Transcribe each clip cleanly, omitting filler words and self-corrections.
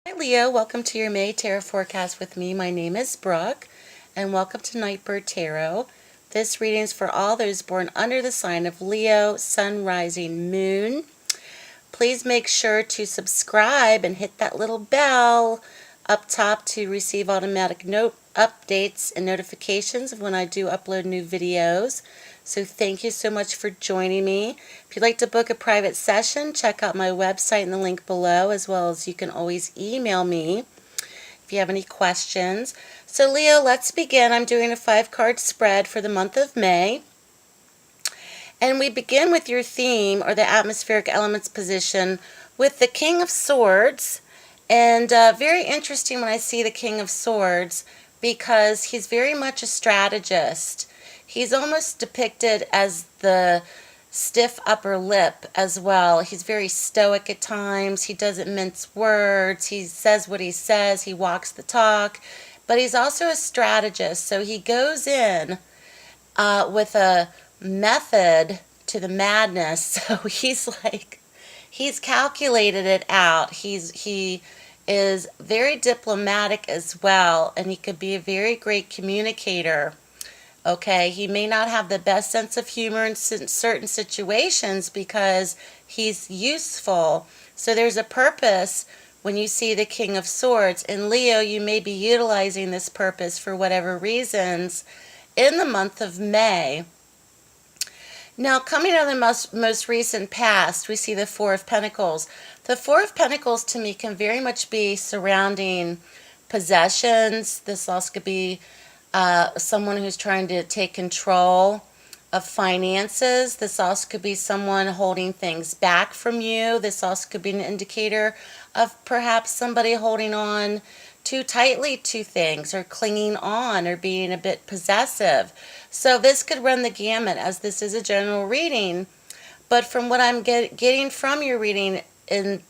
Hi Leo, welcome to your May Tarot forecast with me. My name is Brooke and welcome to Nightbird Tarot. This reading is for all those born under the sign of Leo, Sun, Rising, Moon. Please make sure to subscribe and hit that little bell up top to receive automatic note updates and notifications of when I do upload new videos. So thank you so much for joining me. If you'd like to book a private session, check out my website in the link below, as well as you can always email me if you have any questions. So Leo, let's begin. I'm doing a 5-card spread for the month of May. And we begin with your theme, or the atmospheric elements position, with the King of Swords. And very interesting when I see the King of Swords, because he's very much a strategist. He's almost depicted as the stiff upper lip as well. He's very stoic at times. He doesn't mince words. He says what he says. He walks the talk. But he's also a strategist. So he goes in with a method to the madness. So he's calculated it out. He is very diplomatic as well, and he could be a very great communicator. Okay, he may not have the best sense of humor in certain situations because he's useful. So there's a purpose when you see the King of Swords. In Leo, you may be utilizing this purpose for whatever reasons in the month of May. Now, coming out of the most recent past, we see the Four of Pentacles. The Four of Pentacles to me can very much be surrounding possessions. This also could be someone who's trying to take control of finances. This also could be someone holding things back from you. This also could be an indicator of perhaps somebody holding on too tightly to things, or clinging on, or being a bit possessive. So this could run the gamut, as this is a general reading. But from what I'm getting from your reading in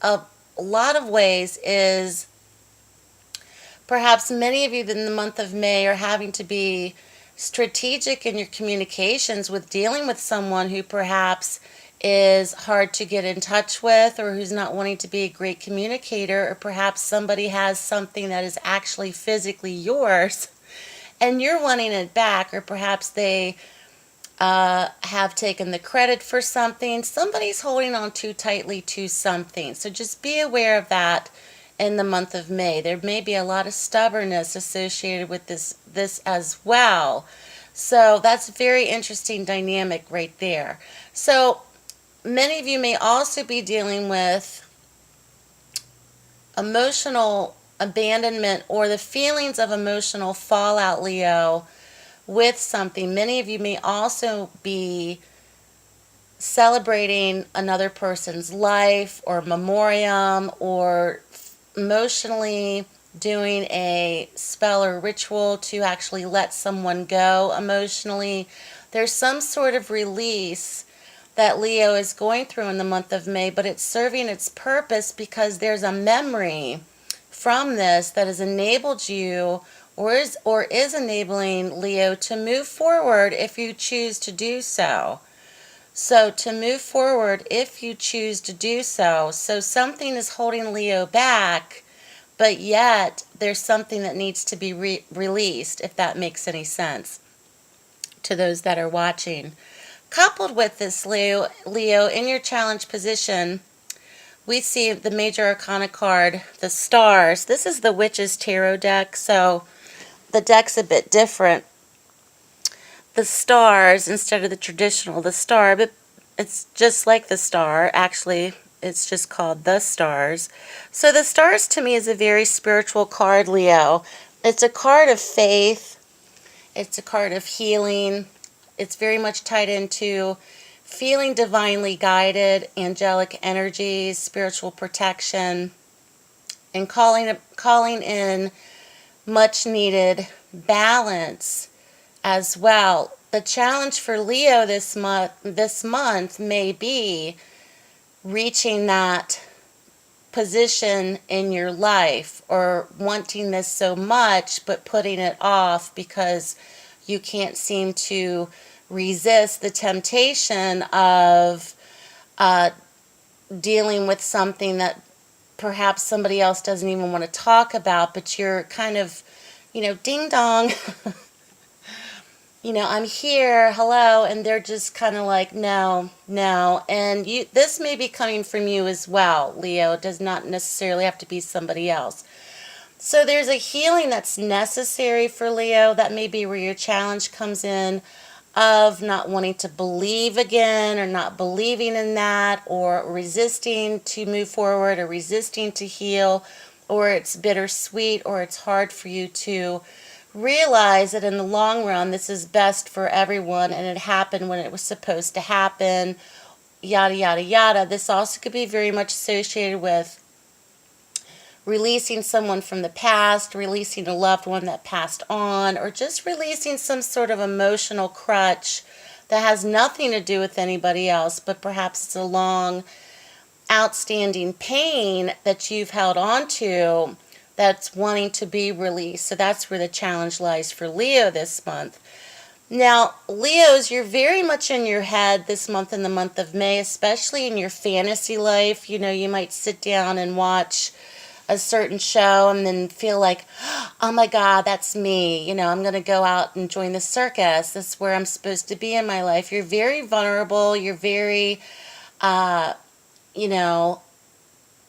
a lot of ways is perhaps many of you in the month of May are having to be strategic in your communications with dealing with someone who perhaps is hard to get in touch with, or who's not wanting to be a great communicator, or perhaps somebody has something that is actually physically yours and you're wanting it back, or perhaps they have taken the credit for something. Somebody's holding on too tightly to something. So just be aware of that in the month of May. There may be a lot of stubbornness associated with this as well. So that's a very interesting dynamic right there. So many of you may also be dealing with emotional abandonment, or the feelings of emotional fallout, Leo, with something. Many of you may also be celebrating another person's life or memoriam, or emotionally doing a spell or ritual to actually let someone go emotionally. There's some sort of release that Leo is going through in the month of May, but it's serving its purpose because there's a memory from this that has enabled you, or is enabling Leo to move forward if you choose to do so. So to move forward if you choose to do so. So something is holding Leo back, but yet there's something that needs to be released, if that makes any sense to those that are watching. Coupled with this, Leo, in your challenge position, we see the major arcana card, the stars. This is the Witch's Tarot deck, so the deck's a bit different. The stars, instead of the traditional, the star, but it's just like the star. Actually, it's just called the stars. So the stars to me is a very spiritual card, Leo. It's a card of faith. It's a card of healing. It's very much tied into feeling divinely guided, angelic energies, spiritual protection, and calling in much needed balance as well. The challenge for Leo this month may be reaching that position in your life, or wanting this so much but putting it off because you can't seem to resist the temptation of dealing with something that perhaps somebody else doesn't even want to talk about, but you're kind of, ding dong, I'm here, hello, and they're just kind of like, no, no. And this may be coming from you as well, Leo. It does not necessarily have to be somebody else. So there's a healing that's necessary for Leo. That may be where your challenge comes in, of not wanting to believe again, or not believing in that, or resisting to move forward, or resisting to heal, or it's bittersweet, or it's hard for you to realize that in the long run this is best for everyone and it happened when it was supposed to happen, yada yada yada. This also could be very much associated with releasing someone from the past, releasing a loved one that passed on, or just releasing some sort of emotional crutch that has nothing to do with anybody else, but perhaps it's a long outstanding pain that you've held on to that's wanting to be released. So that's where the challenge lies for Leo this month. Now, Leos, you're very much in your head this month, in the month of May, especially in your fantasy life. You might sit down and watch a certain show and then feel like, oh my God, that's me. I'm going to go out and join the circus. This is where I'm supposed to be in my life. You're very vulnerable. You're very,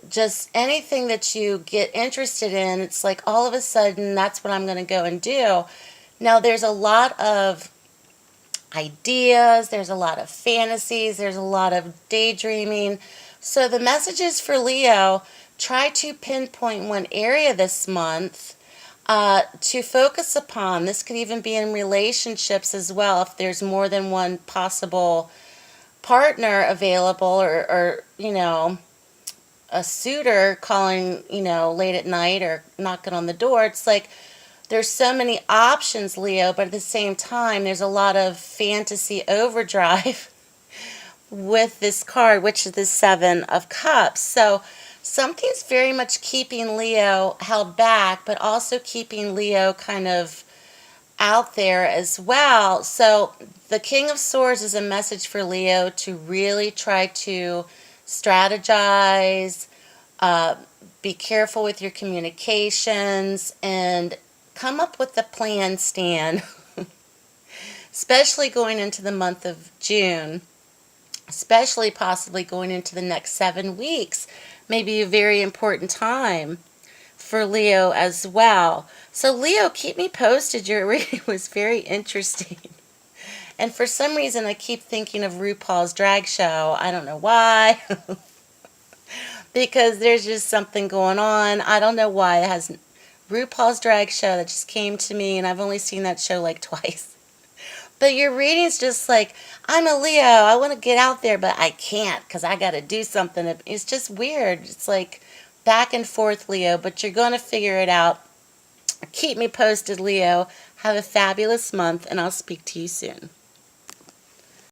just anything that you get interested in, it's like all of a sudden that's what I'm going to go and do. Now, there's a lot of ideas, there's a lot of fantasies, there's a lot of daydreaming. So the messages for Leo: try to pinpoint one area this month to focus upon. This could even be in relationships as well, if there's more than one possible partner available, or a suitor calling, late at night or knocking on the door. It's like there's so many options, Leo, but at the same time, there's a lot of fantasy overdrive with this card, which is the Seven of Cups. So something's very much keeping Leo held back, but also keeping Leo kind of out there as well. So the King of Swords is a message for Leo to really try to strategize, be careful with your communications, and come up with a plan, Stan. Especially going into the month of June, especially possibly going into the next 7 weeks, may be a very important time for Leo as well. So Leo, keep me posted. Your reading was very interesting. And for some reason, I keep thinking of RuPaul's drag show. I don't know why. Because there's just something going on. I don't know why. It has RuPaul's drag show that just came to me, and I've only seen that show like twice. But your reading's just like, I'm a Leo. I want to get out there, but I can't because I got to do something. It's just weird. It's like back and forth, Leo, but you're going to figure it out. Keep me posted, Leo. Have a fabulous month, and I'll speak to you soon.